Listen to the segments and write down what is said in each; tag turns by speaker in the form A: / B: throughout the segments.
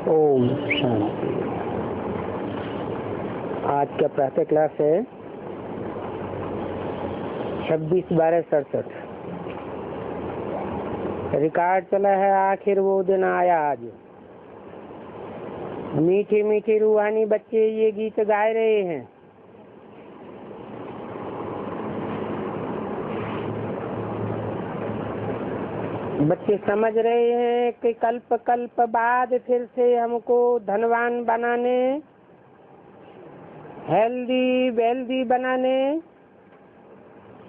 A: ओम शांति। आज का प्रातः क्लास है 26/12/67। रिकॉर्ड चला है, आखिर वो दिन आया आज। मीठे मीठे रूहानी बच्चे ये गीत गाए रहे हैं। बच्चे समझ रहे हैं कि कल्प कल्प बाद फिर से हमको धनवान बनाने, हेल्दी वेल्दी बनाने,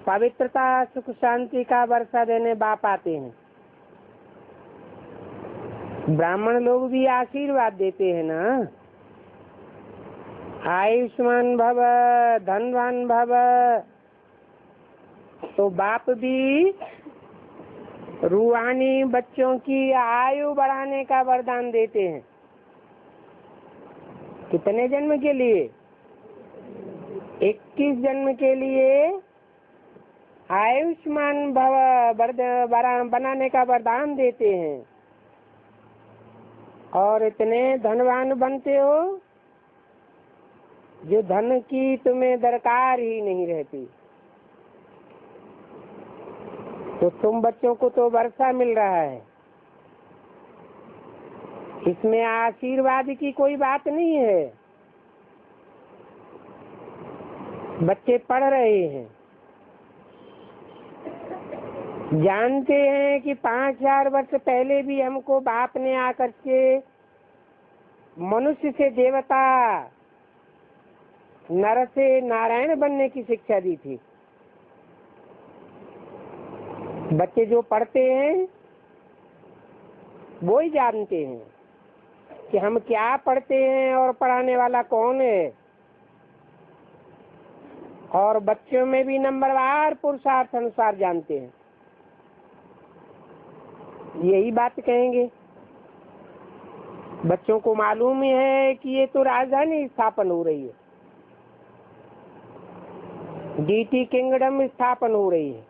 A: पवित्रता सुख शांति का वर्षा देने बाप आते हैं। ब्राह्मण लोग भी आशीर्वाद देते हैं ना, आयुष्मान भव, धनवान भव। तो बाप भी रूहानी बच्चों की आयु बढ़ाने का वरदान देते हैं। कितने जन्म के लिए? 21 जन्म के लिए आयुष्मान भव बनाने का वरदान देते हैं। और इतने धनवान बनते हो जो धन की तुम्हें दरकार ही नहीं रहती। तो तुम बच्चों को तो वर्षा मिल रहा है, इसमें आशीर्वाद की कोई बात नहीं है। बच्चे पढ़ रहे हैं, जानते हैं कि 5000 वर्ष पहले भी हमको बाप ने आकर के मनुष्य से देवता, नर से नारायण बनने की शिक्षा दी थी। बच्चे जो पढ़ते हैं वो ही जानते हैं। कि हम क्या पढ़ते हैं और पढ़ाने वाला कौन है, और बच्चों में भी नंबरवार पुरुषार्थ अनुसार जानते हैं। यही बात कहेंगे। बच्चों को मालूम है कि ये तो राजधानी स्थापन हो रही है, डीटी किंगडम स्थापन हो रही है,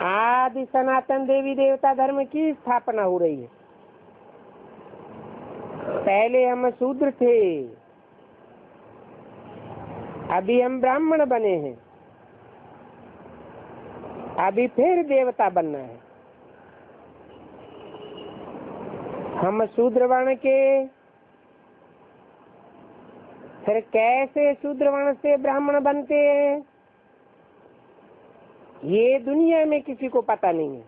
A: आदि सनातन देवी देवता धर्म की स्थापना हो रही है। पहले हम शूद्र थे, अभी हम ब्राह्मण बने हैं, अभी फिर देवता बनना है। हम शूद्र वर्ण के फिर कैसे शूद्र वर्ण से ब्राह्मण बनते हैं, ये दुनिया में किसी को पता नहीं है।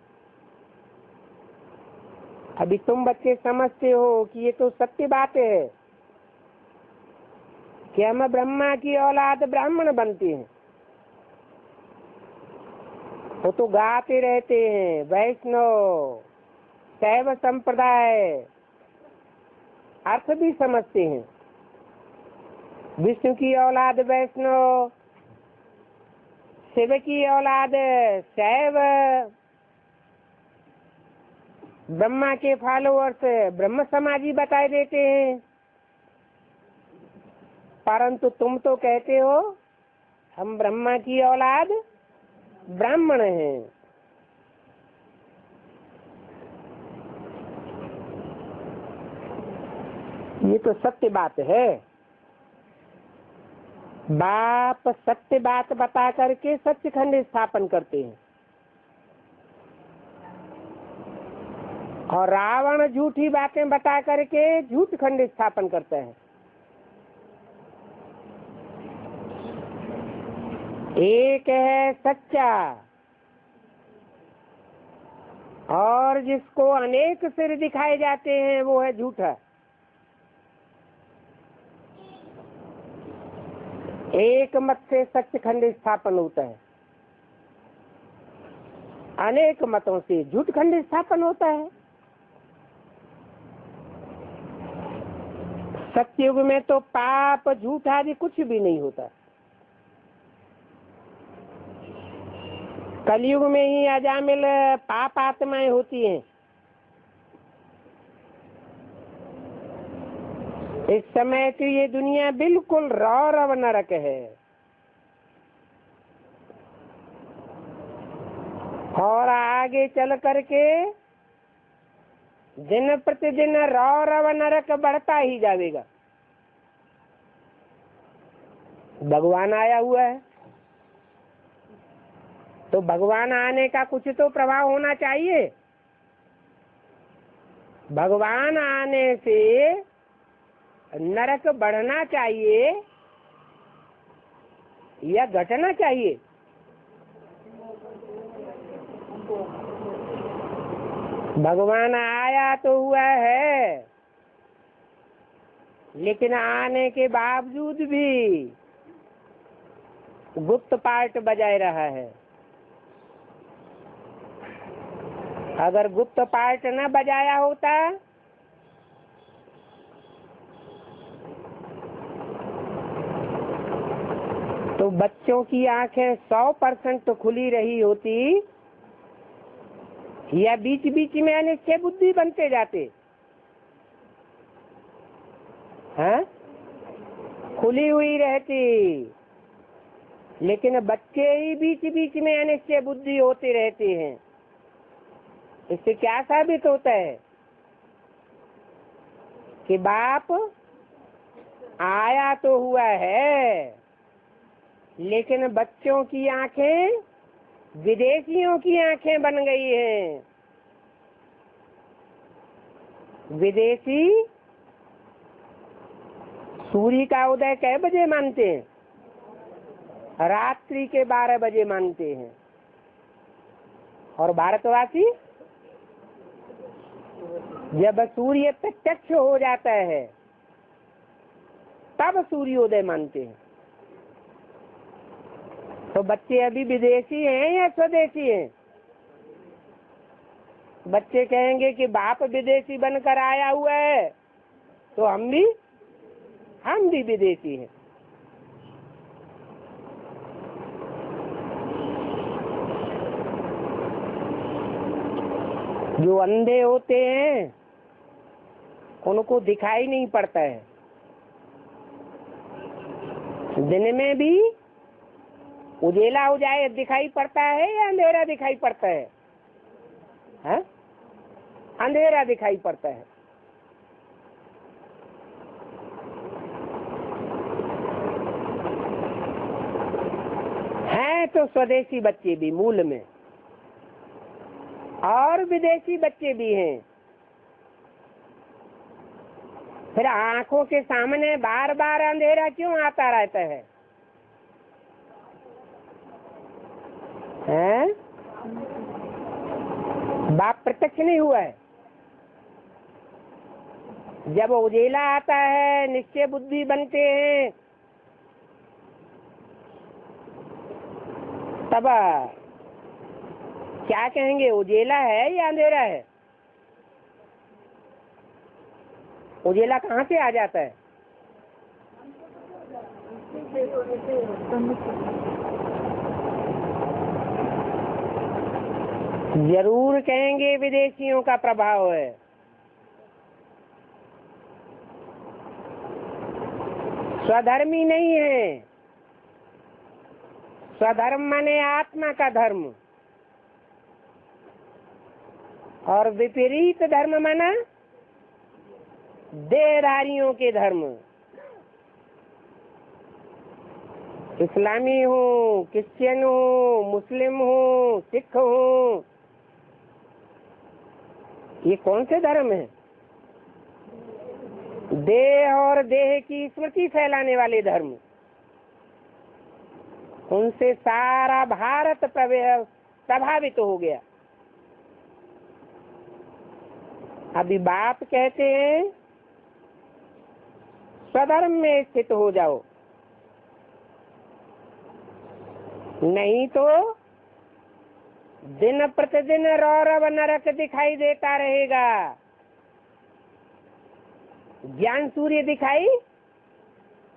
A: अभी तुम बच्चे समझते हो कि ये तो सत्य बात है कि हम ब्रह्मा की औलाद ब्राह्मण बनते हैं। वो तो गाते रहते हैं वैष्णव शैव संप्रदाय, अर्थ भी समझते हैं। विष्णु की औलाद वैष्णव, शिव की औलाद शैव, ब्रह्मा के फॉलोअर्स ब्रह्म समाजी बताए देते हैं। परंतु तुम तो कहते हो हम ब्रह्मा की औलाद ब्राह्मण हैं। ये तो सत्य बात है। बाप सत्य बात बता करके सत्यखंड स्थापन करते हैं, और रावण झूठी बातें बता करके झूठ खंड स्थापन करता है। एक है सच्चा, और जिसको अनेक सिर दिखाए जाते हैं वो है झूठा। एक मत से सत्यखंड स्थापन होता है, अनेक मतों से झूठ खंड स्थापन होता है। सत्ययुग में तो पाप झूठ आदि कुछ भी नहीं होता। कलयुग में ही अजामिल पाप आत्माएं होती हैं। इस समय तो ये दुनिया बिल्कुल रौरव नरक है, और आगे चल करके दिन प्रतिदिन रौरव नरक बढ़ता ही जाएगा। भगवान आया हुआ है तो भगवान आने का कुछ तो प्रभाव होना चाहिए। भगवान आने से नरक बढ़ना चाहिए या घटना चाहिए? भगवान आया तो हुआ है, लेकिन आने के बावजूद भी गुप्त पार्ट बजाय रहा है। अगर गुप्त पार्ट न बजाया होता तो बच्चों की आंखें 100% तो खुली रही होती, या बीच बीच में अनिश्चय बुद्धि बनते जाते। हाँ, खुली हुई रहती, लेकिन बच्चे ही बीच बीच में अनिश्चय बुद्धि होते रहते हैं। इससे क्या साबित होता है कि बाप आया तो हुआ है, लेकिन बच्चों की आंखें विदेशियों की आंखें बन गई हैं। विदेशी सूर्य का उदय कै बजे मानते हैं? रात्रि के 12 बजे मानते हैं। और भारतवासी जब सूर्य प्रत्यक्ष हो जाता है तब सूर्योदय मानते हैं। तो बच्चे अभी विदेशी हैं या स्वदेशी हैं? बच्चे कहेंगे कि बाप विदेशी बनकर आया हुआ है तो हम भी विदेशी हैं। जो अंधे होते हैं उनको दिखाई नहीं पड़ता है, दिन में भी उजेला हो जाए दिखाई पड़ता है या अंधेरा दिखाई पड़ता है? हाँ? अंधेरा दिखाई पड़ता है। हैं तो स्वदेशी बच्चे भी मूल में, और विदेशी बच्चे भी हैं। फिर आंखों के सामने बार बार अंधेरा क्यों आता रहता है? हैं? बाप प्रत्यक्ष नहीं हुआ है। जब उजेला आता है, निश्चय बुद्धि बनते हैं, तब क्या कहेंगे, उजेला है या अंधेरा है? उजेला कहाँ से आ जाता है? जरूर कहेंगे विदेशियों का प्रभाव है। स्वधर्मी नहीं है। स्वधर्म माने आत्मा का धर्म, और विपरीत धर्म माना देहधारियों के धर्म। इस्लामी हूँ, क्रिश्चियन हूँ, मुस्लिम हूँ, सिख हूँ, ये कौन से धर्म है? देह और देह की स्मृति फैलाने वाले धर्म। उनसे सारा भारत प्रभावित हो गया। अभी बाप कहते हैं स्वधर्म में स्थित हो जाओ, नहीं तो दिन प्रतिदिन रौरव नरक दिखाई देता रहेगा। ज्ञान सूर्य दिखाई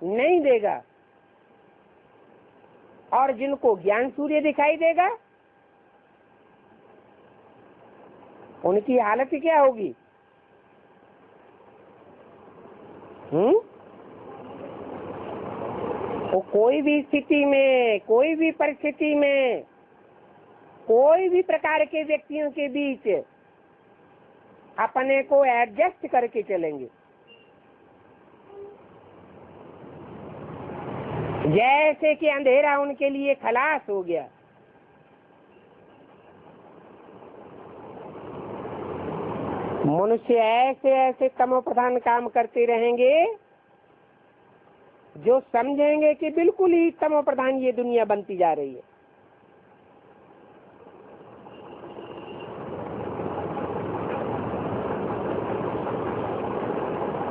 A: नहीं देगा, और जिनको ज्ञान सूर्य दिखाई देगा उनकी हालत क्या होगी? तो कोई भी स्थिति में, कोई भी परिस्थिति में, कोई भी प्रकार के व्यक्तियों के बीच अपने को एडजस्ट करके चलेंगे। जैसे कि अंधेरा उनके लिए खलास हो गया। मनुष्य ऐसे ऐसे तमो प्रधान काम करते रहेंगे जो समझेंगे कि बिल्कुल ही तमो प्रधान ये दुनिया बनती जा रही है।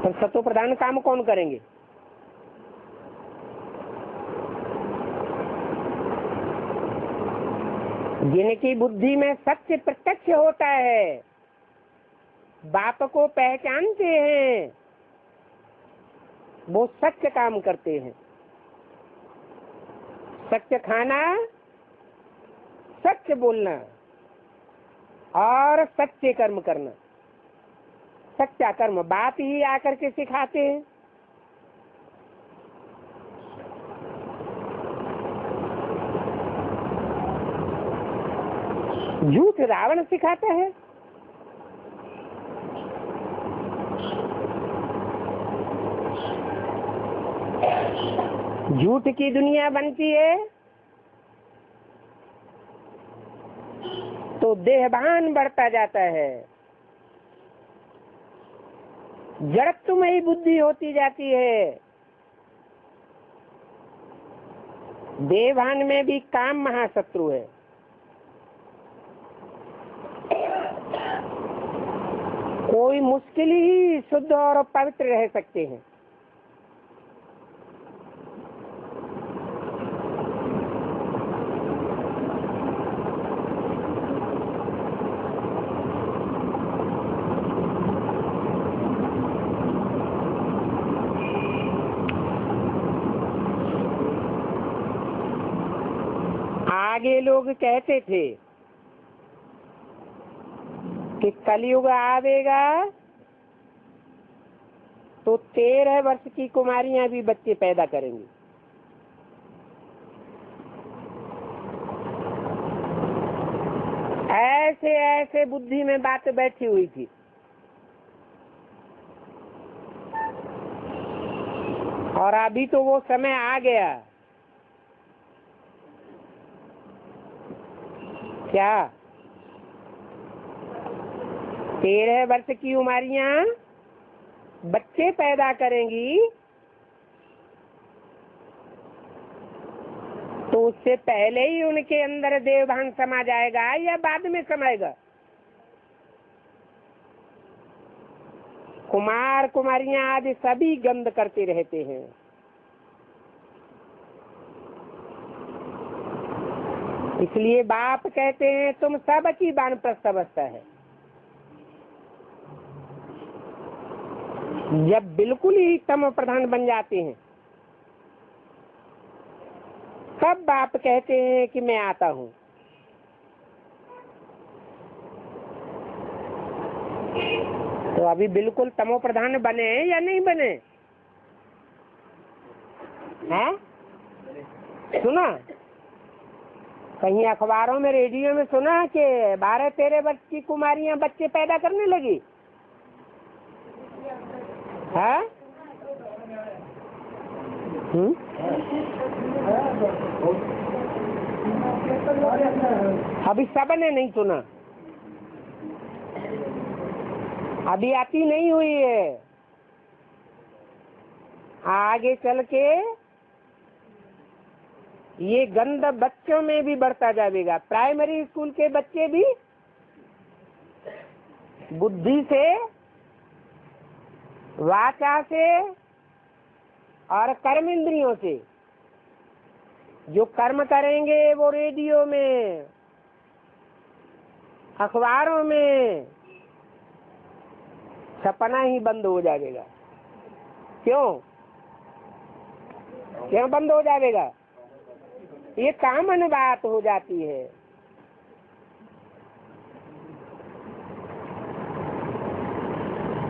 A: तो सतो प्रधान काम कौन करेंगे? जिनकी बुद्धि में सत्य प्रत्यक्ष होता है, बाप को पहचानते हैं, वो सत्य काम करते हैं। सत्य खाना, सत्य बोलना और सच्चे कर्म करना। सच्चा कर्म बाप ही आकर के सिखाते हैं। झूठ रावण सिखाता है। झूठ की दुनिया बनती है तो देहभान बढ़ता जाता है, जड़त्वमयी बुद्धि होती जाती है। देहभान में भी काम महाशत्रु है। कोई मुश्किल ही शुद्ध और पवित्र रह सकते हैं। आगे लोग कहते थे कि कलयुग आवेगा तो 13 वर्ष की कुमारियां भी बच्चे पैदा करेंगी। ऐसे ऐसे बुद्धि में बात बैठी हुई थी। और अभी तो वो समय आ गया। क्या 13 वर्ष की उमारियां बच्चे पैदा करेंगी, तो उससे पहले ही उनके अंदर देवभान समा जाएगा या बाद में समाएगा? कुमार कुमारियां आदि सभी गंध करते रहते हैं। इसलिए बाप कहते हैं तुम सब की वानप्रस्थ अवस्था है। जब बिल्कुल ही तम प्रधान बन जाते हैं तब बाप कहते हैं कि मैं आता हूं। तो अभी बिल्कुल तमो प्रधान बने या नहीं बने? हैं? सुना कहीं अखबारों में, रेडियो में सुना कि 12-13 वर्ष की कुमारियां बच्चे पैदा करने लगी? है? अभी सबने नहीं सुना, अभी आती नहीं हुई है। आगे चल के ये गंध बच्चों में भी बढ़ता जाएगा। प्राइमरी स्कूल के बच्चे भी बुद्धि से, वाचा से और कर्म इंद्रियों से जो कर्म करेंगे वो रेडियो में, अखबारों में छपना ही बंद हो जाएगा। क्यों क्यों बंद हो जाएगा? ये कॉमन बात हो जाती है।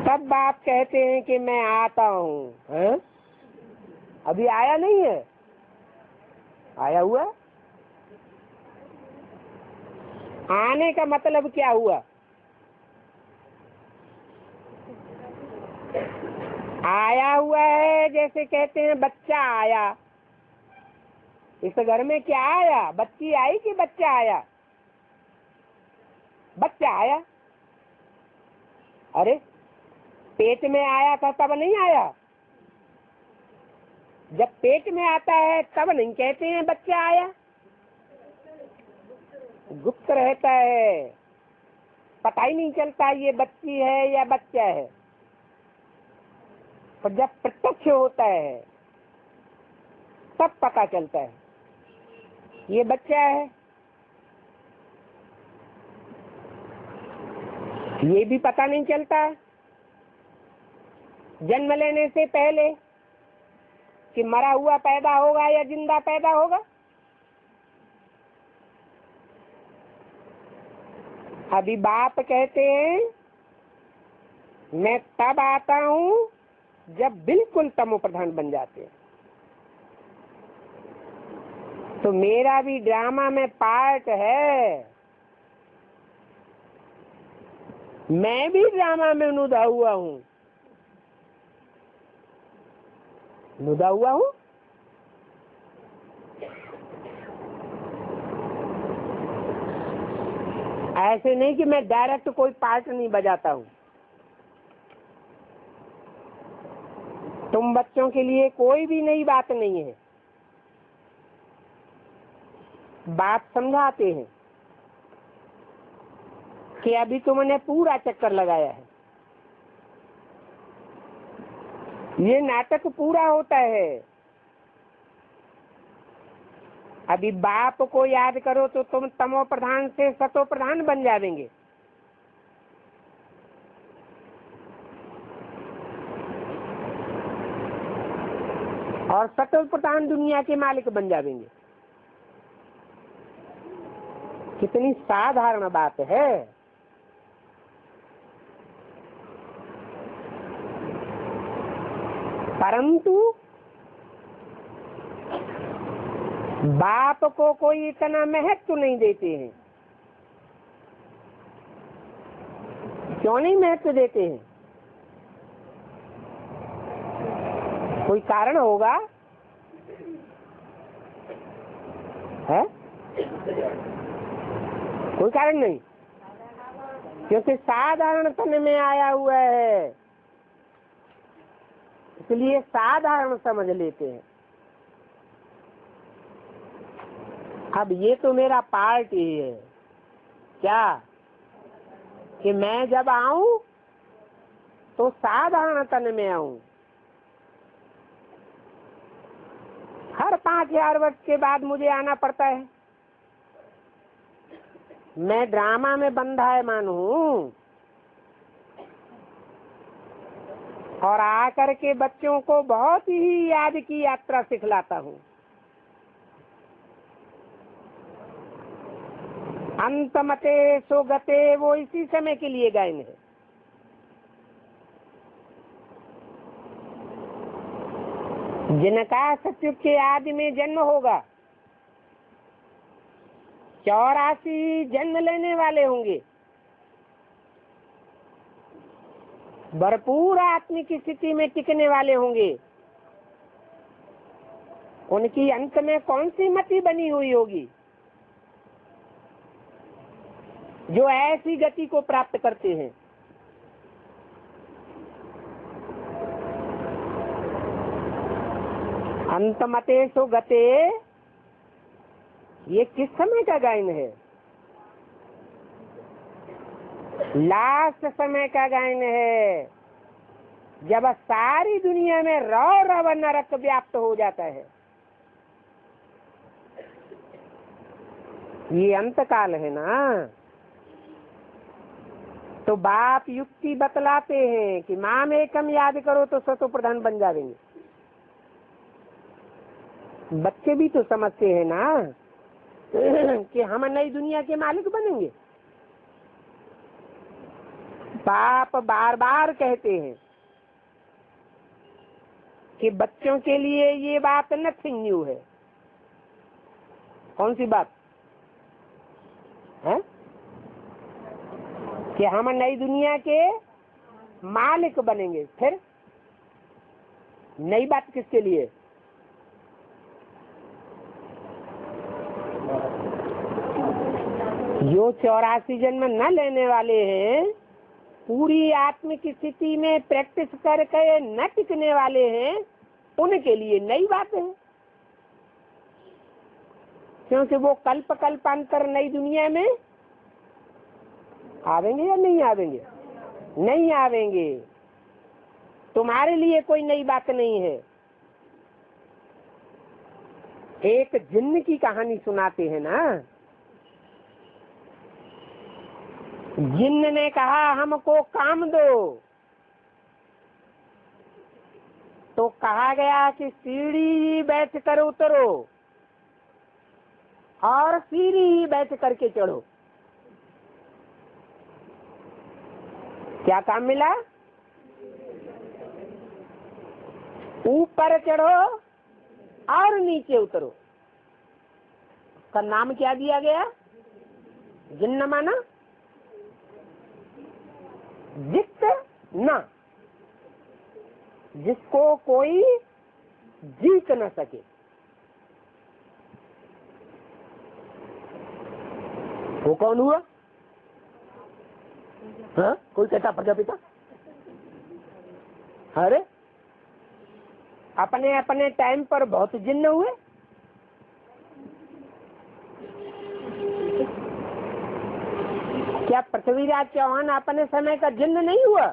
A: तब बाप कहते हैं कि मैं आता हूँ। अभी आया नहीं है? आया हुआ? आने का मतलब क्या हुआ? आया हुआ है। जैसे कहते हैं बच्चा आया। इस घर में क्या आया? बच्ची आई कि बच्चा आया? बच्चा आया। अरे पेट में आया था तब नहीं आया? जब पेट में आता है तब नहीं कहते हैं बच्चा आया। गुप्त रहता है, पता ही नहीं चलता ये बच्ची है या बच्चा है। पर जब प्रत्यक्ष होता है तब पता चलता है ये बच्चा है। ये भी पता नहीं चलता जन्म लेने से पहले कि मरा हुआ पैदा होगा या जिंदा पैदा होगा। अभी बाप कहते हैं मैं तब आता हूं जब बिल्कुल तमो प्रधान बन जाते हैं। तो मेरा भी ड्रामा में पार्ट है। मैं भी ड्रामा में नुदा हुआ हूं। नुदा हुआ हूं। ऐसे नहीं कि मैं डायरेक्ट कोई पार्ट नहीं बजाता हूं। तुम बच्चों के लिए कोई भी नई बात नहीं है। बात समझाते हैं कि अभी तुमने पूरा चक्कर लगाया है। ये नाटक पूरा होता है। अभी बाप को याद करो तो तुम तमो प्रधान से सतो प्रधान बन जाएंगे। और सतो प्रधान दुनिया के मालिक बन जाएंगे। कितनी साधारण बात है। परंतु बाप को कोई इतना महत्व नहीं देते हैं। क्यों नहीं महत्व देते हैं? कोई कारण होगा है? कोई कारण नहीं, क्योंकि साधारण तन में आया हुआ है, इसलिए साधारण समझ लेते हैं। अब ये तो मेरा पार्ट ही है क्या, कि मैं जब आऊं तो साधारण तन में आऊं। हर 5000 वर्ष के बाद मुझे आना पड़ता है। मैं ड्रामा में बंधायमान हूँ और आकर के बच्चों को बहुत ही याद की यात्रा सिखलाता हूँ। अंतमते सो गते वो इसी समय के लिए गायन है। जिनका सतयुग के आदि में जन्म होगा 84 जन्म लेने वाले होंगे, भरपूर आत्मिक स्थिति में टिकने वाले होंगे। उनकी अंत में कौन सी मति बनी हुई होगी जो ऐसी गति को प्राप्त करते हैं? अंतमते सो गते, ये किस समय का गायन है? लास्ट समय का गायन है, जब सारी दुनिया में रव नरक व्याप्त हो जाता है। ये अंत काल है ना। तो बाप युक्ति बतलाते हैं कि माम एकम याद करो तो सतो प्रधान बन जाएंगे। बच्चे भी तो समझते हैं ना कि हम नई दुनिया के मालिक बनेंगे। बाप बार बार कहते हैं कि बच्चों के लिए ये बात नथिंग न्यू है। कौन सी बात है? कि हम नई दुनिया के मालिक बनेंगे। फिर नई बात किसके लिए? जो 84 जन्म न लेने वाले हैं, पूरी आत्मिक स्थिति में प्रैक्टिस करके न टिकने वाले हैं, उनके लिए नई बात है। क्योंकि वो कल्प कल्पांतर नई दुनिया में आवेंगे या नहीं आवेंगे? नहीं आवेंगे। तुम्हारे लिए कोई नई बात नहीं है। एक जिन्न की कहानी सुनाते हैं ना। जिन्न ने कहा हमको काम दो, तो कहा गया कि सीढ़ी बैठ कर उतरो और सीढ़ी बैठ करके चढ़ो। क्या काम मिला? ऊपर चढ़ो और नीचे उतरो। का नाम क्या दिया गया? जिन्न माना जित न, जिसको कोई जीत न सके। वो कौन हुआ? हाँ? कोई कहता प्रजापिता। अरे अपने अपने टाइम पर बहुत जिन्न हुए। क्या पृथ्वीराज चौहान अपने समय का जिन्न नहीं हुआ?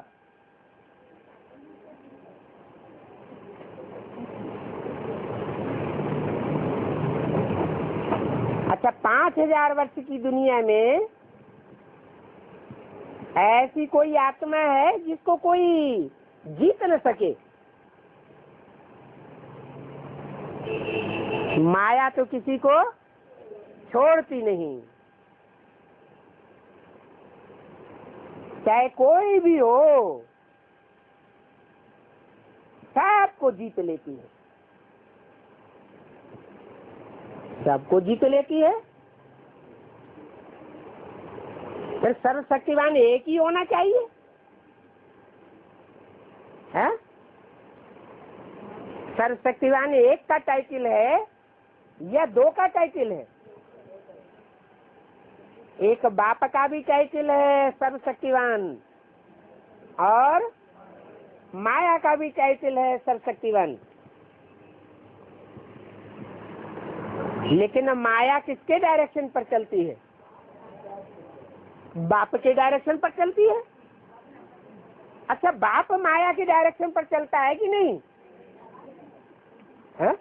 A: अच्छा, 5000 वर्ष की दुनिया में ऐसी कोई आत्मा है जिसको कोई जीत न सके? माया तो किसी को छोड़ती नहीं। चाहे कोई भी हो, सबको जीत लेती है, सबको जीत लेती है। फिर सर्वशक्तिवान एक ही होना चाहिए है? सर्वशक्तिवान एक का टाइटल है या दो का टाइटल है? एक बाप का भी टाइटल है सर्वशक्तिवान, और माया का भी टाइटल है सर्वशक्तिवान। लेकिन माया किसके डायरेक्शन पर चलती है? बाप के डायरेक्शन पर चलती है। अच्छा, बाप माया के डायरेक्शन पर चलता है कि नहीं है?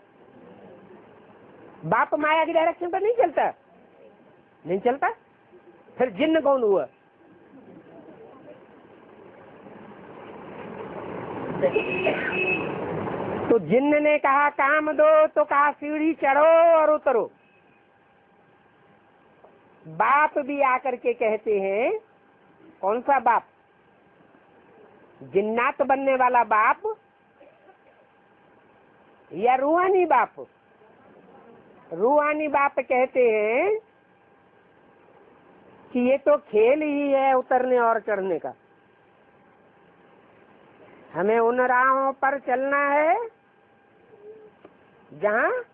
A: बाप माया के डायरेक्शन पर नहीं चलता, नहीं चलता। फिर जिन्न कौन हुआ? तो जिन्न ने कहा काम दो, तो कहा सीढ़ी चढ़ो और उतरो। बाप भी आकर के कहते हैं, कौन सा बाप? जिन्नात बनने वाला बाप या रूहानी बाप? रूहानी बाप कहते हैं कि ये तो खेल ही है उतरने और चढ़ने का, हमें उन राहों पर चलना है जहाँ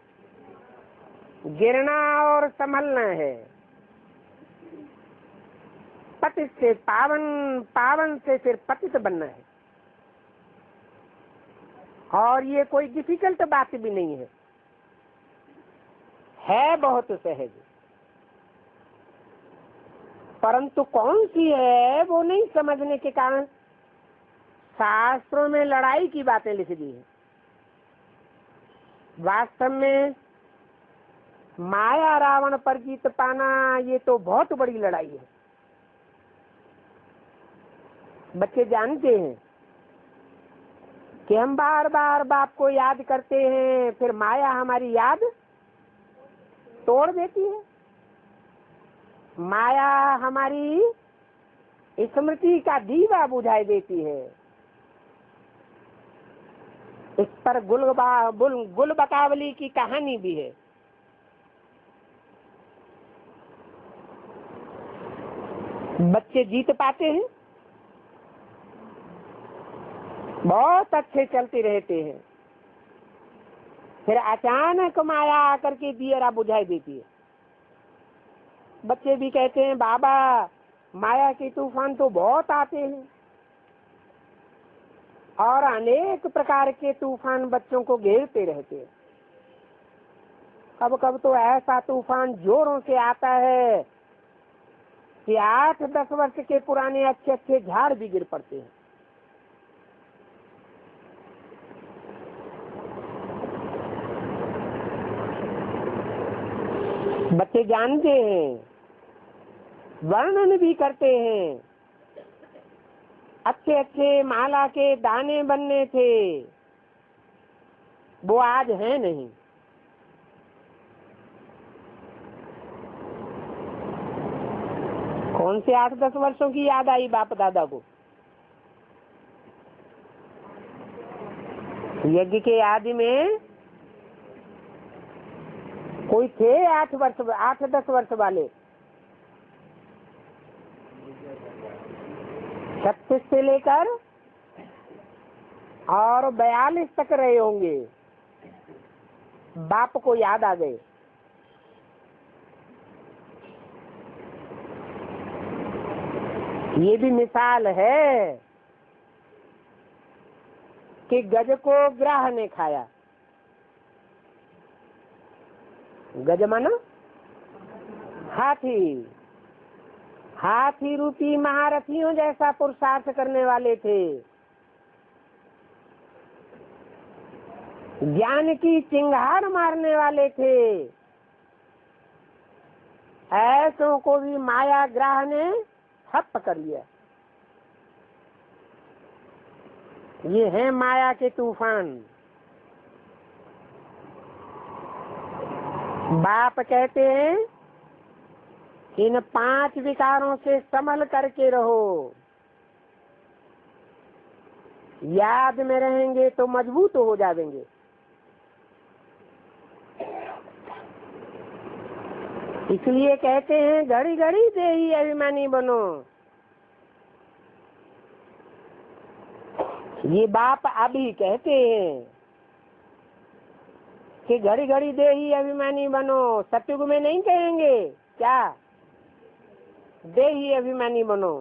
A: गिरना और संभलना है। पतित से पावन, पावन से फिर पतित बनना है। और ये कोई डिफिकल्ट बात भी नहीं है बहुत सहज, परंतु कौन सी है वो नहीं समझने के कारण शास्त्रों में लड़ाई की बातें लिख दी है। वास्तव में माया रावण पर जीत पाना ये तो बहुत बड़ी लड़ाई है। बच्चे जानते हैं कि हम बार बार बाप को याद करते हैं, फिर माया हमारी याद तोड़ देती है। माया हमारी स्मृति का दीवा बुझाई देती है। इस पर गुल बकावली की कहानी भी है। बच्चे जीत पाते हैं, बहुत अच्छे चलते रहते हैं, फिर अचानक माया आकर के दियरा बुझाई देती है। बच्चे भी कहते हैं बाबा माया के तूफान तो बहुत आते हैं, और अनेक प्रकार के तूफान बच्चों को घेरते रहते हैं। कब कब तो ऐसा तूफान जोरों से आता है कि 8-10 वर्ष के पुराने अच्छे अच्छे झाड़ भी गिर पड़ते हैं। बच्चे जानते हैं, वर्णन भी करते हैं, अच्छे अच्छे माला के दाने बनने थे, वो आज है नहीं। कौन से 8-10 वर्षों की याद आई बाप दादा को? यज्ञ के आदि में कोई थे 8-10 वर्ष वाले? 36 से लेकर और 42 तक रहे होंगे, बाप को याद आ गए। ये भी मिसाल है कि गज को ग्राह ने खाया। गज माना हाथी, हाथी रूपी महारथियों जैसा पुरुषार्थ करने वाले थे, ज्ञान की चिंगार मारने वाले थे। ऐसों को भी माया ग्राह ने ठप कर लिया। ये है माया के तूफान। बाप कहते हैं इन 5 विकारों से संभल करके रहो। याद में रहेंगे तो मजबूत हो जाएंगे। इसलिए कहते हैं घड़ी घड़ी देही अभिमानी बनो। ये बाप अभी कहते हैं कि घड़ी घड़ी देही अभिमानी बनो। सतयुग में नहीं कहेंगे क्या? देही अभिमानी बनो।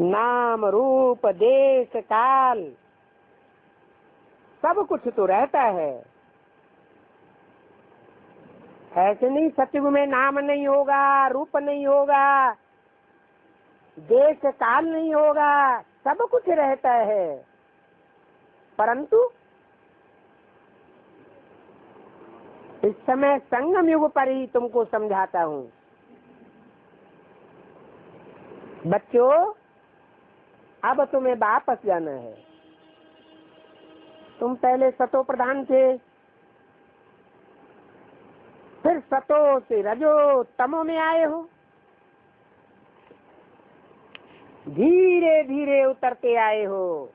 A: नाम रूप देश काल सब कुछ तो रहता है। ऐसे नहीं सतयुग में नाम नहीं होगा, रूप नहीं होगा, देश काल नहीं होगा, सब कुछ रहता है। परंतु इस समय संगम युग पर ही तुमको समझाता हूँ। बच्चों, अब तुम्हें वापस जाना है। तुम पहले सतो प्रधान थे, फिर सतो से रजो तमो में आए हो। धीरे धीरे उतरते आए हो।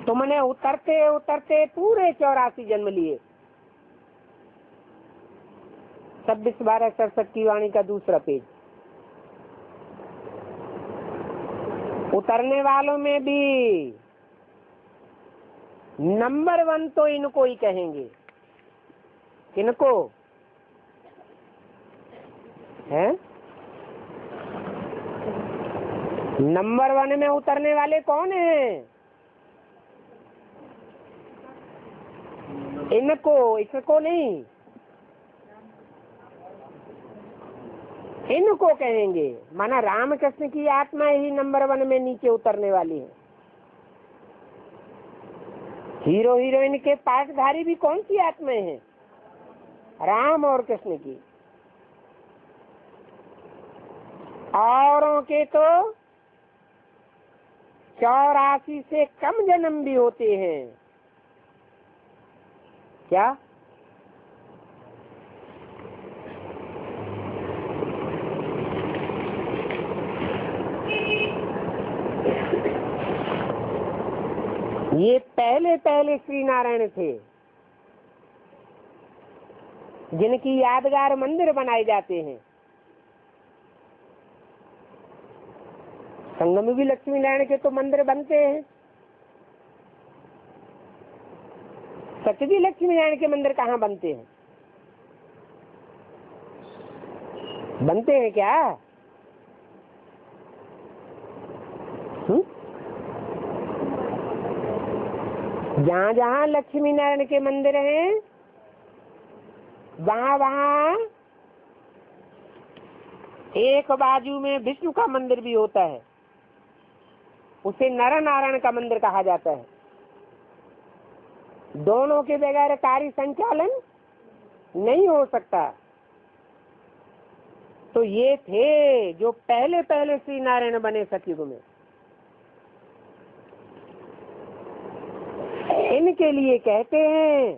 A: तुमने उतरते उतरते पूरे 84 जन्म लिए। 26/12/67 की वाणी का दूसरा पेज। उतरने वालों में भी नंबर 1 तो इनको ही कहेंगे। किनको है? नंबर 1 में उतरने वाले कौन हैं? इनको, इसको नहीं, इनको कहेंगे। माना रामकृष्ण की आत्मा ही नंबर 1 में नीचे उतरने वाली है। हीरो हीरोइन के पाठधारी भी कौन सी आत्माएं हैं? राम और कृष्ण की। औरों के तो 84 से कम जन्म भी होते हैं। क्या? ये पहले पहले श्री नारायण थे जिनकी यादगार मंदिर बनाए जाते हैं। संगम में भी लक्ष्मी नारायण के तो मंदिर बनते हैं। सच भी लक्ष्मी नारायण के मंदिर कहाँ बनते हैं? बनते हैं क्या? जहाँ जहाँ लक्ष्मी नारायण के मंदिर हैं, वहाँ वहाँ एक बाजू में विष्णु का मंदिर भी होता है। उसे नर नारायण का मंदिर कहा जाता है। दोनों के बगैर कार्य संचालन नहीं हो सकता। तो ये थे जो पहले पहले श्री नारायण बने सतयुग में। इनके लिए कहते हैं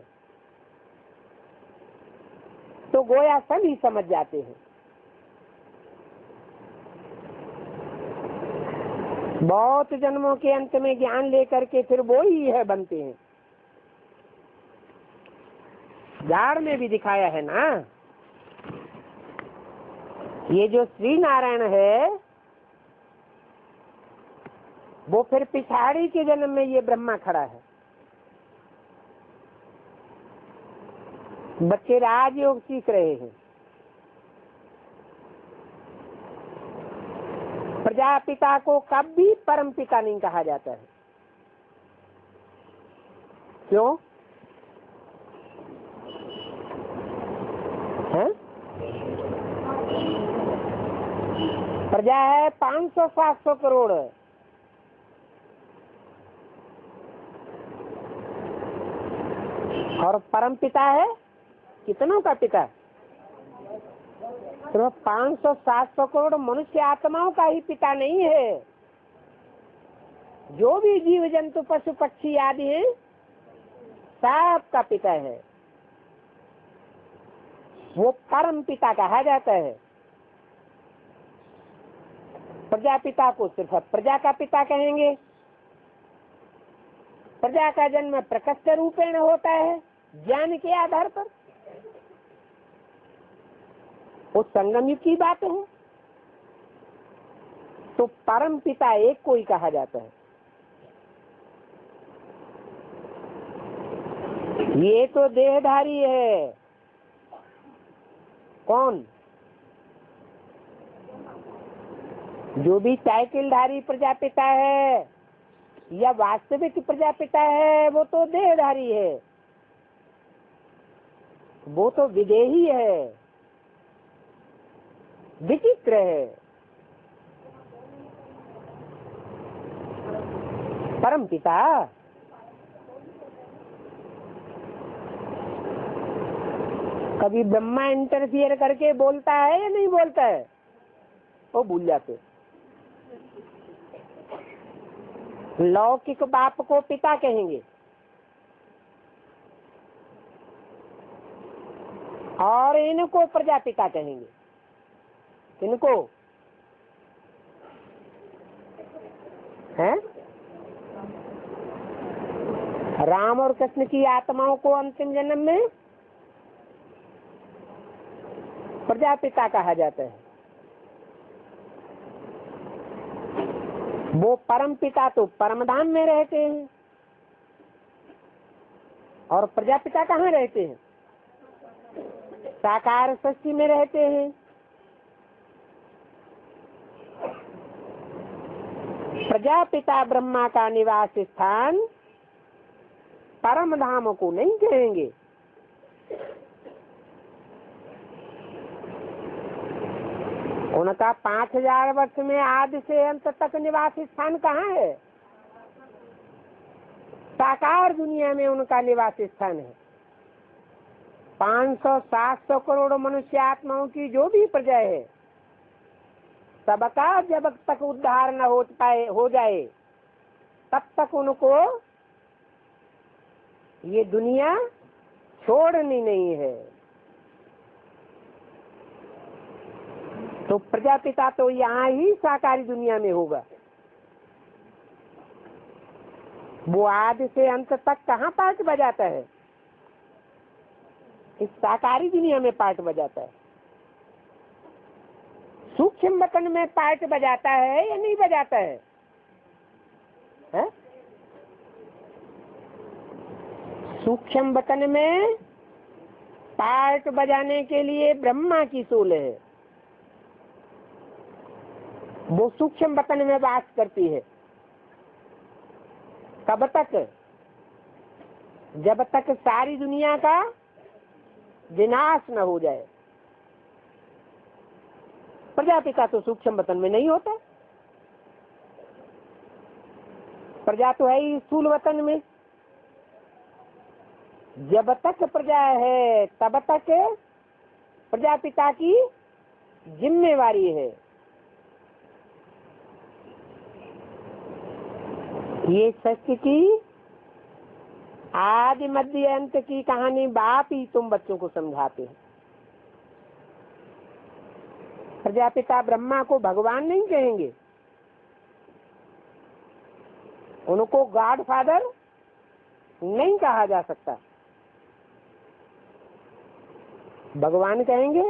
A: तो गोया सभी समझ जाते हैं। बहुत जन्मों के अंत में ज्ञान लेकर के फिर वो ही है बनते हैं। झाड़ में भी दिखाया है ना, ये जो श्री नारायण है वो फिर पिछाड़ी के जन्म में ये ब्रह्मा खड़ा है। बच्चे राजयोग सीख रहे हैं। प्रजापिता को कभी परम पिता नहीं कहा जाता है। क्यों है? प्रजा है 500-700 करोड़। और परम पिता है कितनों का पिता? तो 500-700 करोड़ मनुष्य आत्माओं का ही पिता नहीं है। जो भी जीव जंतु पशु पक्षी आदि हैं सबका पिता है। वो परम पिता कहा जाता है। प्रजापिता को सिर्फ प्रजा का पिता कहेंगे। प्रजा का जन्म प्रकट रूपेण होता है ज्ञान के आधार पर। वो संगम युग की बात है। तो परम पिता एक को ही कहा जाता है। ये तो देहधारी है। कौन? जो भी साइकिलधारी प्रजापिता है या वास्तविक प्रजापिता है वो तो देहधारी है, वो तो विदेही है, विचित्र है। परम पिता कभी ब्रह्मा इंटरफियर करके बोलता है या नहीं बोलता है? वो भूल जाते। लौकिक बाप को पिता कहेंगे और इनको प्रजापिता कहेंगे। इनको हैं? राम और कृष्ण की आत्माओं को अंतिम जन्म में प्रजापिता कहा जाता है। वो परम पिता तो परमधाम में रहते हैं और प्रजापिता कहाँ रहते हैं? साकार सृष्टि में रहते हैं। प्रजापिता ब्रह्मा का निवास स्थान परम धाम को नहीं कहेंगे। उनका 5000 वर्ष में आदि से अंत तक निवास स्थान कहाँ है? साकार दुनिया में उनका निवास स्थान है। 500-700 करोड़ मनुष्य आत्माओं की जो भी प्रजा है, सबका जब तक उद्धार न हो जाए तब तक उनको ये दुनिया छोड़नी नहीं है। तो प्रजापिता तो यहाँ ही साकारी दुनिया में होगा। वो आदि से अंत तक कहाँ पार्ट बजाता है? इस साकारी दुनिया में पार्ट बजाता है। सूक्ष्म वतन में पार्ट बजाता है या नहीं बजाता है? सूक्ष्म वतन में पार्ट बजाने के लिए ब्रह्मा की सोल है। वो सूक्ष्म वतन में वास करती है। कब तक? जब तक सारी दुनिया का विनाश न हो जाए। प्रजापिता तो सूक्ष्म वतन में नहीं होता। प्रजा तो है ही स्थूल वतन में। जब तक प्रजा है तब तक प्रजापिता की जिम्मेवारी है। ये सत्य की आदि मध्य अंत की कहानी बाप ही तुम बच्चों को समझाते हैं। प्रजापिता ब्रह्मा को भगवान नहीं कहेंगे। उनको गॉड फादर नहीं कहा जा सकता। भगवान कहेंगे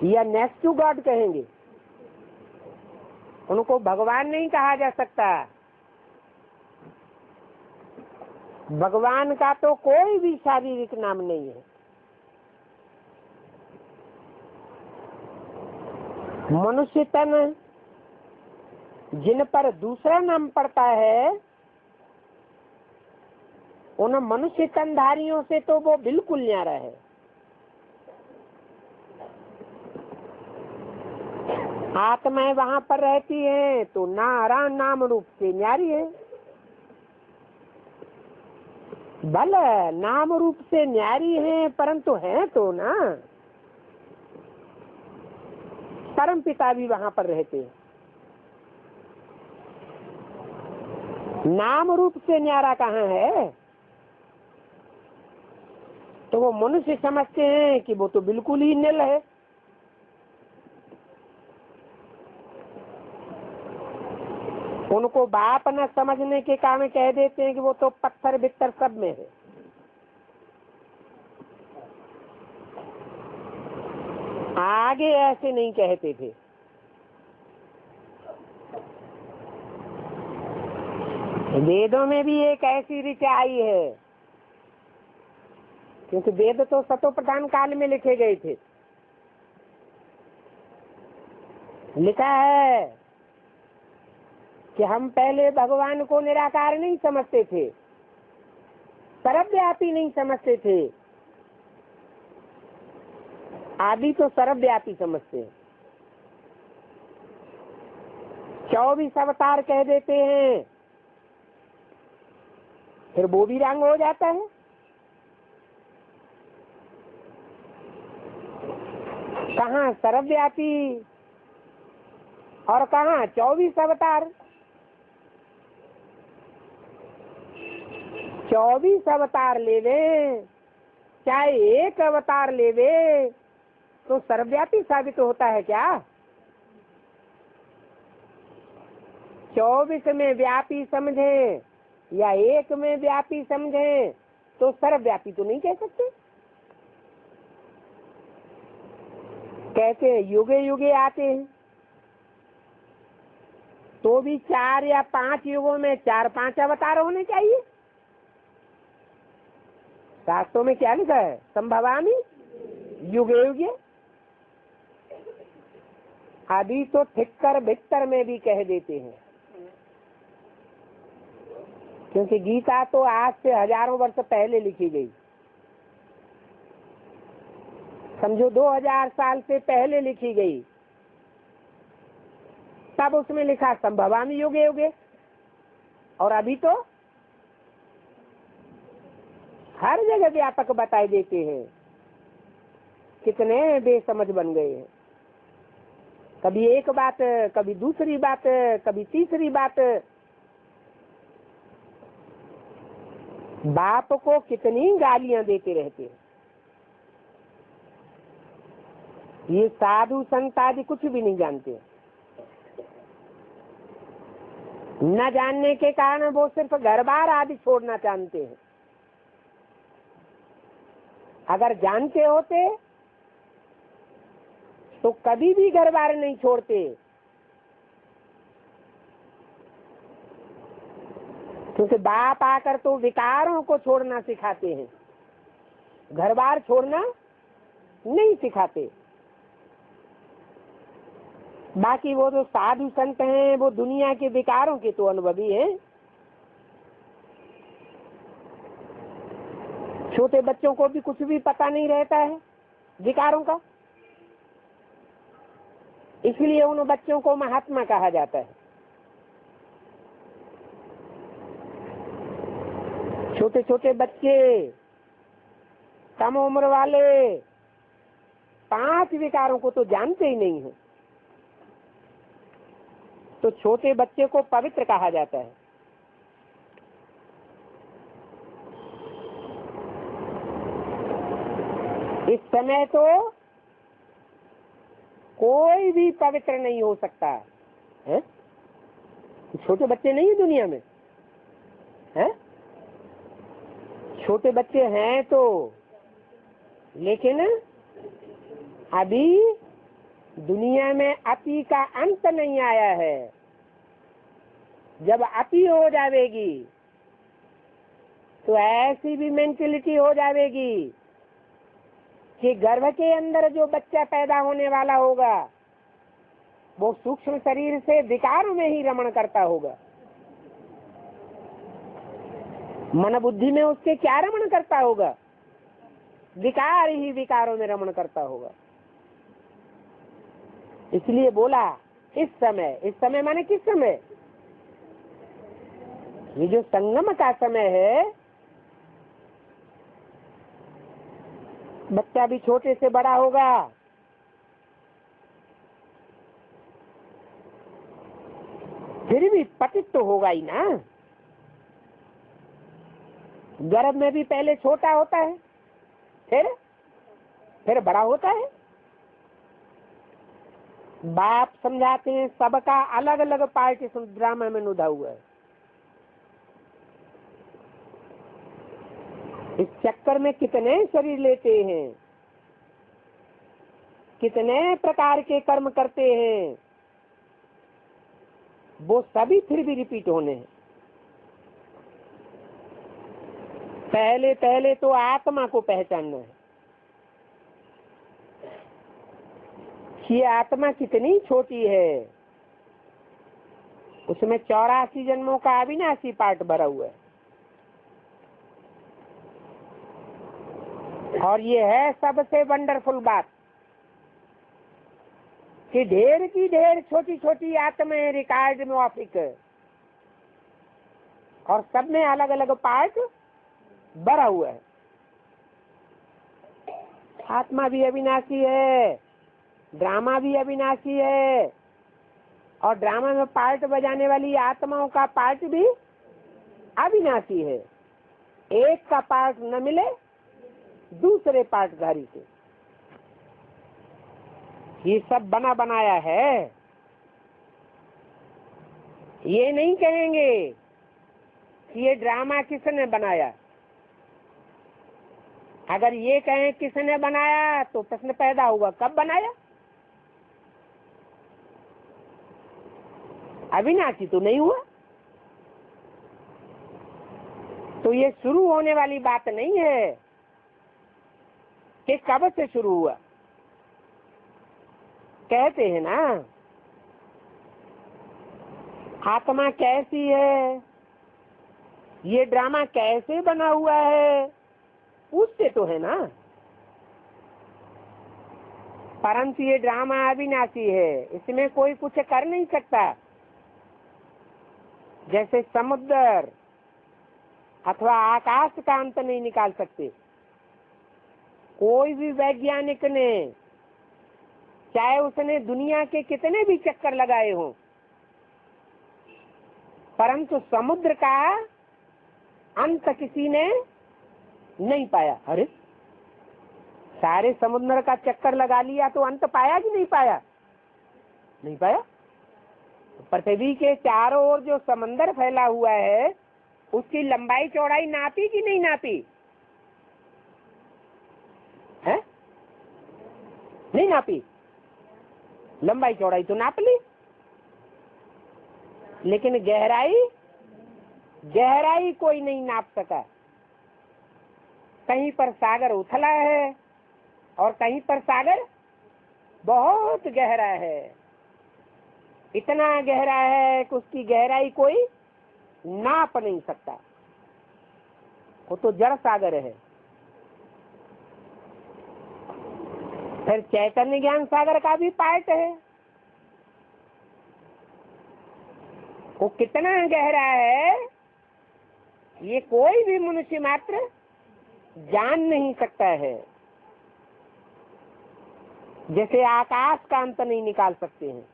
A: या नेक्स्ट टू गॉड कहेंगे। उनको भगवान नहीं कहा जा सकता। भगवान का तो कोई भी शारीरिक नाम नहीं है। मनुष्य तन जिन पर दूसरा नाम पड़ता है उन मनुष्य तनधारियों से तो वो बिल्कुल न्यारा है। आत्माएं वहां पर रहती हैं तो नारायण नाम रूप से न्यारी है। भले नाम रूप से न्यारी है परंतु है तो ना। परम पिता भी वहां पर रहते हैं। नाम रूप से न्यारा कहाँ है? तो वो मनुष्य समझते हैं कि वो तो बिल्कुल ही निल है। उनको बाप न समझने के कारण कह देते हैं कि वो तो पत्थर बित्तर सब में है। आगे ऐसे नहीं कहते थे। वेदों में भी एक ऐसी ऋचा आई है, क्योंकि वेद तो सतो प्रधान काल में लिखे गए थे। लिखा है कि हम पहले भगवान को निराकार नहीं समझते थे, सर्वव्यापी नहीं समझते थे, आदि तो सर्वव्यापी समझते हैं। 24 अवतार कह देते हैं, फिर वो भी रंग हो जाता है। कहाँ सर्वव्यापी और कहाँ 24 अवतार। 24 अवतार लेवे चाहे एक अवतार लेवे तो सर्वव्यापी साबित होता है क्या? 24 में व्यापी समझे या एक में व्यापी समझे तो सर्वव्यापी तो नहीं कह सकते। कहते हैं युगे युगे आते हैं, तो भी 4 या 5 युगों में 4-5 अवतार होने चाहिए। शास्त्रों में क्या लिखा है? संभवामि युगे युगे। आदि तो थिक्कर भिक्कर में भी कह देते हैं, क्योंकि गीता तो आज से हजारों वर्ष पहले लिखी गई। समझो 2000 साल से पहले लिखी गई, तब उसमें लिखा संभवामि युगे युगे। और अभी तो हर जगह व्यापक बताए देते हैं। कितने बेसमझ बन गए हैं, कभी एक बात, कभी दूसरी बात, कभी तीसरी बात। बाप को कितनी गालियां देते रहते हैं। ये साधु संत आदि कुछ भी नहीं जानते। न जानने के कारण वो सिर्फ घर बार आदि छोड़ना जानते हैं। अगर जानते होते तो कभी भी घर बार नहीं छोड़ते, क्योंकि बाप आकर तो विकारों को छोड़ना सिखाते हैं, घर बार छोड़ना नहीं सिखाते। बाकी वो जो साधु संत हैं वो दुनिया के विकारों के तो अनुभवी हैं। छोटे बच्चों को भी कुछ भी पता नहीं रहता है विकारों का, इसलिए उन बच्चों को महात्मा कहा जाता है। छोटे छोटे बच्चे, कम उम्र वाले 5 विकारों को तो जानते ही नहीं है, तो छोटे बच्चे को पवित्र कहा जाता है। इस समय तो कोई भी पवित्र नहीं हो सकता है। छोटे बच्चे नहीं है दुनिया में है, छोटे बच्चे हैं तो, लेकिन अभी दुनिया में अति का अंत नहीं आया है। जब अति हो जाएगी तो ऐसी भी मेंटेलिटी हो जाएगी कि गर्भ के अंदर जो बच्चा पैदा होने वाला होगा वो सूक्ष्म शरीर से विकारों में ही रमण करता होगा। मन बुद्धि में उसके क्या रमण करता होगा? विकार ही विकारों में रमण करता होगा। इसलिए बोला इस समय माने किस समय? ये जो संगम का समय है, बच्चा भी छोटे से बड़ा होगा, फिर भी पतित तो होगा ही ना। गर्भ में भी पहले छोटा होता है, फिर बड़ा होता है। बाप समझाते हैं सबका अलग अलग पार्ट इस ड्रामा में नुदा हुआ है। इस चक्कर में कितने शरीर लेते हैं, कितने प्रकार के कर्म करते हैं, वो सभी फिर भी रिपीट होने हैं। पहले पहले तो आत्मा को पहचानना है कि ये आत्मा कितनी छोटी है, उसमें 84 जन्मों का अविनाशी पार्ट भरा हुआ है। और ये है सबसे वंडरफुल बात कि ढेर की ढेर छोटी छोटी आत्माएं रिकॉर्ड में ऑफिक है और सब में अलग अलग पार्ट भरा हुआ है। आत्मा भी अविनाशी है, ड्रामा भी अविनाशी है, और ड्रामा में पार्ट बजाने वाली आत्माओं का पार्ट भी अविनाशी है। एक का पार्ट न मिले दूसरे पार्टधारी से। ये सब बना बनाया है। ये नहीं कहेंगे कि ये ड्रामा किसने बनाया। अगर ये कहें किसने बनाया तो प्रश्न पैदा हुआ, कब बनाया? अविनाशी तो नहीं हुआ, तो ये शुरू होने वाली बात नहीं है कि कब से शुरू हुआ। कहते हैं ना आत्मा कैसी है, ये ड्रामा कैसे बना हुआ है, पूछते तो है ना। परंतु ये ड्रामा अविनाशी है, इसमें कोई कुछ कर नहीं सकता। जैसे समुद्र अथवा आकाश का अंत नहीं निकाल सकते। कोई भी वैज्ञानिक ने, चाहे उसने दुनिया के कितने भी चक्कर लगाए हों, परंतु समुद्र का अंत किसी ने नहीं पाया। अरे सारे समुद्र का चक्कर लगा लिया तो अंत पाया कि नहीं पाया? नहीं पाया। पृथ्वी के चारों ओर जो समंदर फैला हुआ है उसकी लंबाई चौड़ाई नापी कि नहीं नापी है? नहीं नापी। लंबाई चौड़ाई तो नाप ली, लेकिन गहराई कोई नहीं नाप सका। कहीं पर सागर उथला है और कहीं पर सागर बहुत गहरा है। इतना गहरा है कि उसकी गहराई कोई नाप नहीं सकता। वो तो जड़ सागर है। फिर चैतन्य ज्ञान सागर का भी पार्ट है, वो कितना गहरा है ये कोई भी मनुष्य मात्र जान नहीं सकता है। जैसे आकाश का अंत नहीं निकाल सकते हैं,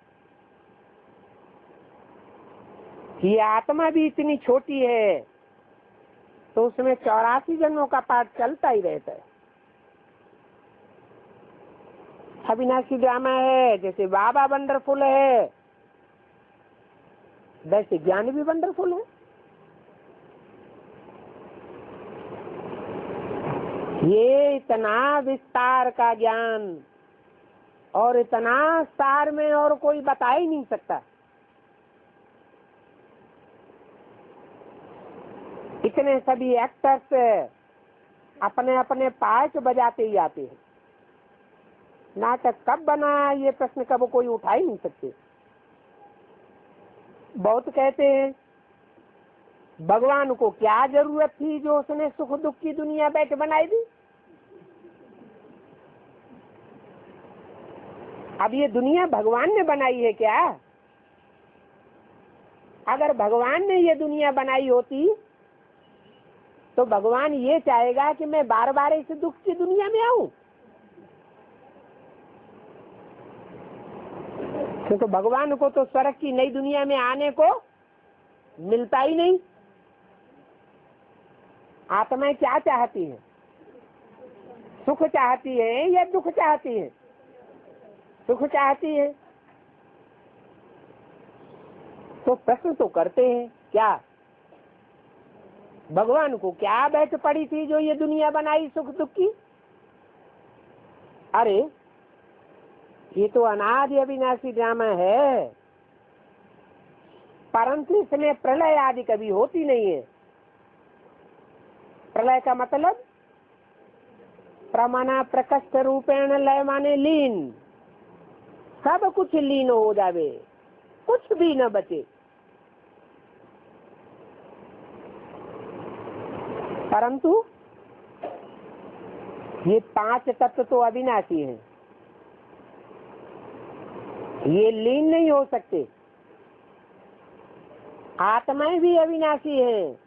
A: ये आत्मा भी इतनी छोटी है तो उसमें 84 जन्मों का पाठ चलता ही रहता है। अविनाशी ड्रामा है। जैसे बाबा वंडरफुल है वैसे ज्ञान भी वंडरफुल है। ये इतना विस्तार का ज्ञान और इतना सार में और कोई बता ही नहीं सकता। इतने सभी एक्टर्स अपने अपने पार्ट बजाते ही आते हैं। नाटक कब बना ये प्रश्न कब कोई उठा ही नहीं सकते। बहुत कहते हैं भगवान को क्या जरूरत थी जो उसने सुख दुख की दुनिया बैठ बनाई दी। अब ये दुनिया भगवान ने बनाई है क्या? अगर भगवान ने ये दुनिया बनाई होती तो भगवान ये चाहेगा कि मैं बार बार इस दुख की दुनिया में आऊं, क्योंकि भगवान को तो स्वर्ग की नई दुनिया में आने को मिलता ही नहीं। आत्माएं क्या चाहती हैं? सुख चाहती है या दुख चाहती है? सुख चाहती है। तो प्रश्न तो करते हैं, क्या भगवान को क्या बैठ पड़ी थी जो ये दुनिया बनाई सुख दुख की? अरे ये तो अनादि अविनाशी ड्रामा है, परंतु इसमें प्रलय आदि कभी होती नहीं है। प्रलय का मतलब प्रमाणा प्रकष्ट रूपेण लय माने लीन, सब कुछ लीन हो जावे, कुछ भी न बचे। परंतु ये 5 तत्व तो अविनाशी हैं, ये लीन नहीं हो सकते। आत्माएं भी अविनाशी हैं,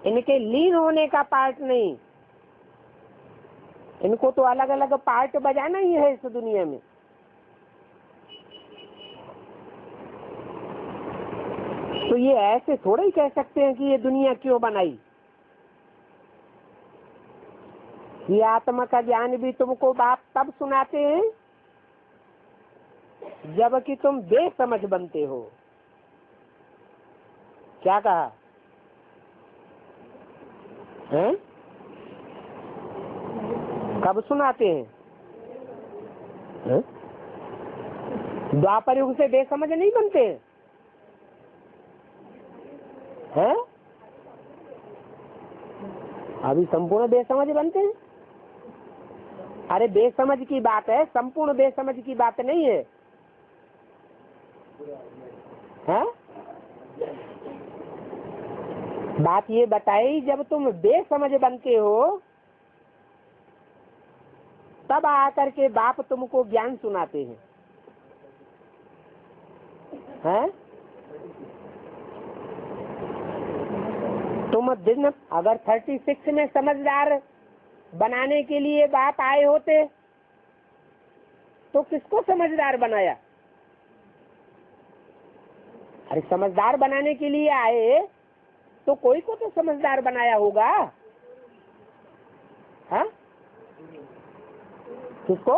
A: इनके लीन होने का पार्ट नहीं, इनको तो अलग अलग पार्ट बजाना ही है इस दुनिया में। तो ये ऐसे थोड़े ही कह सकते हैं कि ये दुनिया क्यों बनाई। ये आत्मा का ज्ञान भी तुमको बाप तब सुनाते हैं जब कि तुम बेसमझ बनते हो। क्या कहा है? कब सुनाते हैं? द्वापर युग से बेसमझ नहीं बनते हैं? हैं? अभी संपूर्ण बेसमझ बनते हैं। अरे बेसमझ की बात है, संपूर्ण बेसमझ की बात नहीं है, हैं? बात ये बताई जब तुम बेसमझ बनते हो तब आकर के बाप तुमको ज्ञान सुनाते हैं, हैं? तुम दिन अगर 36 में समझदार बनाने के लिए बाप आए होते तो किसको समझदार बनाया? अरे समझदार बनाने के लिए आए तो कोई को तो समझदार बनाया होगा, हाँ? किसको?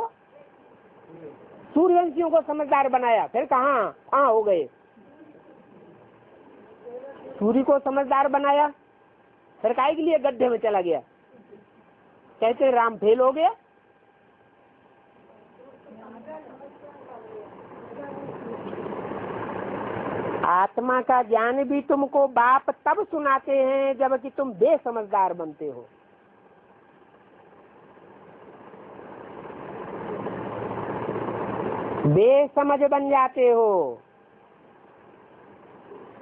A: सूर्यवंशियों को समझदार बनाया, फिर कहाँ हो गए? सूर्य को समझदार बनाया, फिर काहे के लिए गड्ढे में चला गया? कहते राम फेल हो गया। आत्मा का ज्ञान भी तुमको बाप तब सुनाते हैं जब कि तुम बेसमझदार बनते हो। बेसमझ बन जाते हो।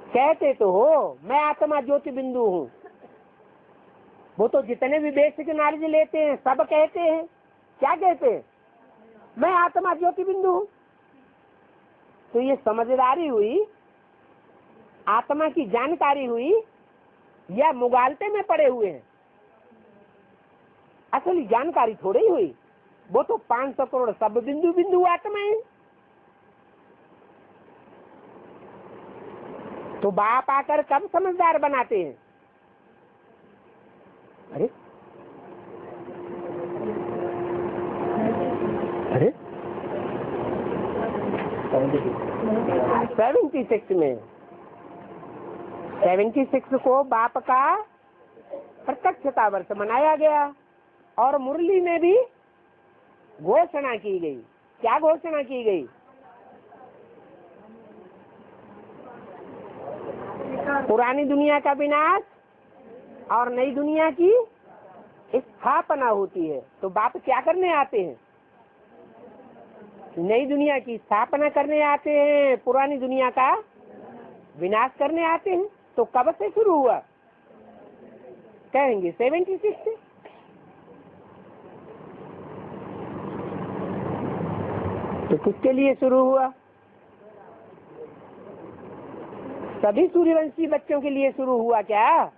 A: कहते तो हो मैं आत्मा ज्योति बिंदु हूँ, वो तो जितने भी बेसिक नॉलेज लेते हैं सब कहते हैं, क्या कहते हैं? मैं आत्मा ज्योति बिंदु हूँ। तो ये समझदारी हुई, आत्मा की जानकारी हुई, या मुगालते में पड़े हुए हैं? असली जानकारी थोड़ी ही हुई, वो तो 500 करोड़ सब बिंदु बिंदु आत्मा है। तो बाप आकर कब समझदार बनाते हैं? अरे 76 में 76 को बाप का प्रत्यक्षता वर्ष मनाया गया और मुरली में भी घोषणा की गई। क्या घोषणा की गई? पुरानी दुनिया का विनाश और नई दुनिया की स्थापना होती है। तो बाप क्या करने आते हैं? नई दुनिया की स्थापना करने आते हैं, पुरानी दुनिया का विनाश करने आते हैं। तो कब से शुरू हुआ? कहेंगे 76 से। तो किसके लिए शुरू हुआ? सभी सूर्यवंशी बच्चों के लिए शुरू हुआ क्या?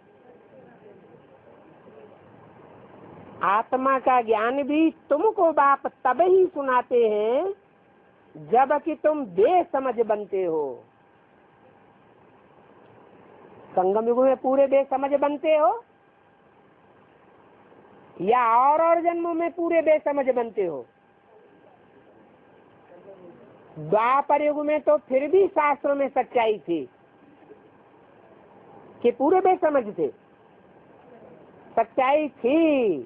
A: आत्मा का ज्ञान भी तुमको बाप तब ही सुनाते हैं जब कि तुम बेसमझ बनते हो। संगम युग में पूरे बेसमझ बनते हो या और जन्मों में पूरे बेसमझ बनते हो? द्वापर युग में तो फिर भी शास्त्रों में सच्चाई थी कि पूरे बेसमझ थे, सच्चाई थी।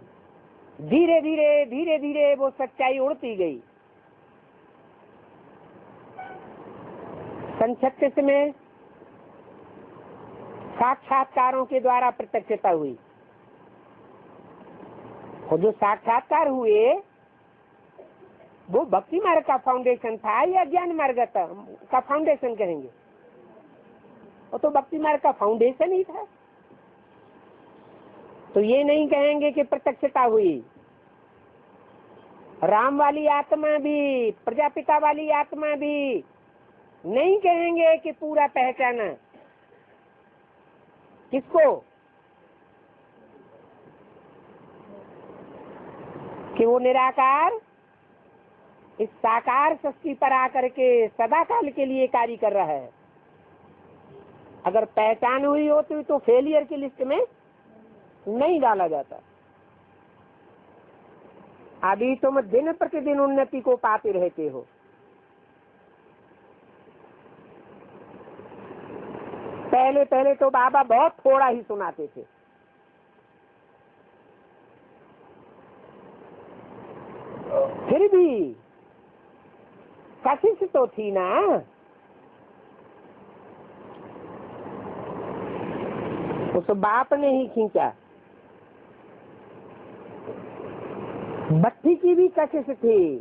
A: धीरे धीरे वो सच्चाई उड़ती गई। सन 36 में साक्षात्कारों के द्वारा प्रत्यक्षता हुई। और जो साक्षात्कार हुए वो भक्ति मार्ग का फाउंडेशन था या ज्ञान मार्ग का फाउंडेशन कहेंगे? वो तो भक्ति मार्ग का फाउंडेशन ही था। तो ये नहीं कहेंगे कि प्रत्यक्षता हुई। राम वाली आत्मा भी, प्रजापिता वाली आत्मा भी नहीं कहेंगे कि पूरा पहचाना। किसको? कि वो निराकार इस साकार सृष्टि पर आकर के सदा काल के लिए कार्य कर रहा है। अगर पहचान हुई होती तो फेलियर की लिस्ट में नहीं डाला जाता। अभी तुम दिन प्रतिदिन उन्नति को पाते रहते हो। पहले पहले तो बाबा बहुत थोड़ा ही सुनाते थे। फिर भी कशिश तो थी ना। उस बाप ने ही खींचा। बत्ती की भी कशिश थी।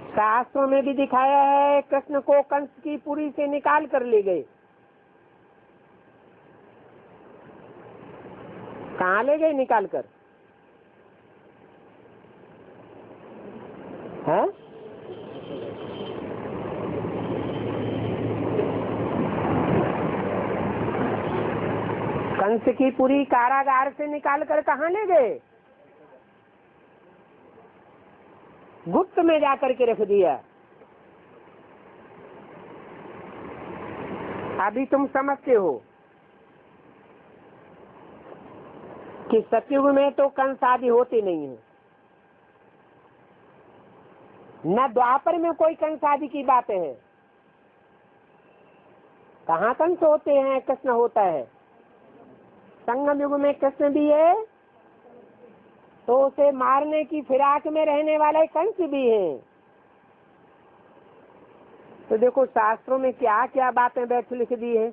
A: शास्त्रों में भी दिखाया है, कृष्ण को कंस की पुरी से निकाल कर ले गए। कहाँ ले गए निकाल कर? है? कंस की पुरी कारागार से निकाल कर कहाँ ले गए? गुप्त में जाकर के रख दिया। अभी तुम समझते हो कि सतयुग में तो कंस आदि होते नहीं है, न द्वापर में कोई कंस आदि की बातें है। कहाँ कंस होते हैं? कृष्ण होता है। संगम युग में कृष्ण भी है, तो उसे मारने की फिराक में रहने वाले कंस भी हैं। तो देखो शास्त्रों में क्या क्या बातें बैठ लिख दी है।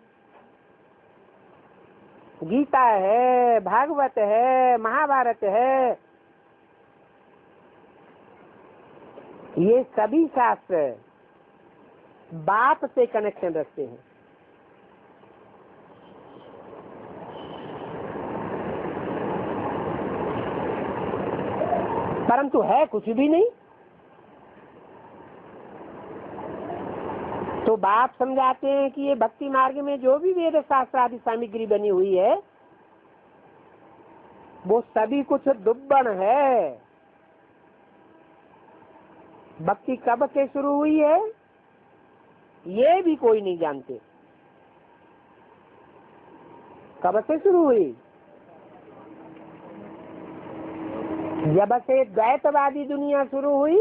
A: गीता है, भागवत है, महाभारत है, ये सभी शास्त्र बाप से कनेक्शन रखते हैं। परंतु है कुछ भी नहीं। तो बाप समझाते हैं कि ये भक्ति मार्ग में जो भी वेद शास्त्र आदि सामग्री बनी हुई है वो सभी कुछ दुब्बन है। भक्ति कब से शुरू हुई है ये भी कोई नहीं जानते। कब से शुरू हुई? जब से द्वैतवादी दुनिया शुरू हुई,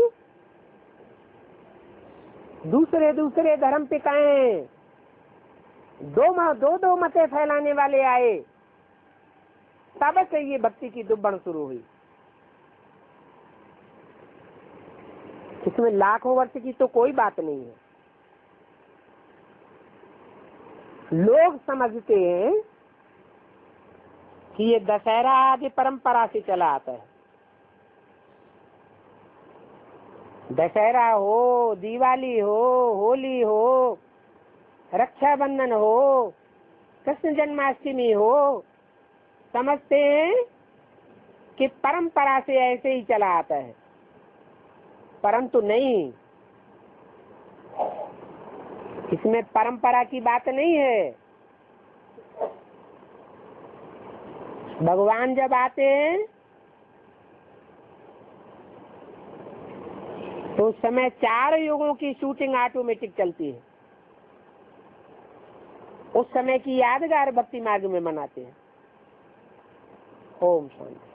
A: दूसरे दूसरे धर्म पिताएं दो मतें फैलाने वाले आए, तब से ये भक्ति की दुब्बन शुरू हुई। इसमें लाखों वर्ष की तो कोई बात नहीं है। लोग समझते हैं कि ये दशहरा आदि परंपरा से चला आता है। दशहरा हो, दिवाली हो, होली हो, रक्षाबंधन हो, कृष्ण जन्माष्टमी हो, समझते हैं कि परंपरा से ऐसे ही चला आता है। परंतु नहीं, इसमें परंपरा की बात नहीं है। भगवान जब आते हैं तो उस समय 4 युगों की शूटिंग ऑटोमेटिक चलती है। उस समय की यादगार भक्ति मार्ग में मनाते हैं। ओम शांति।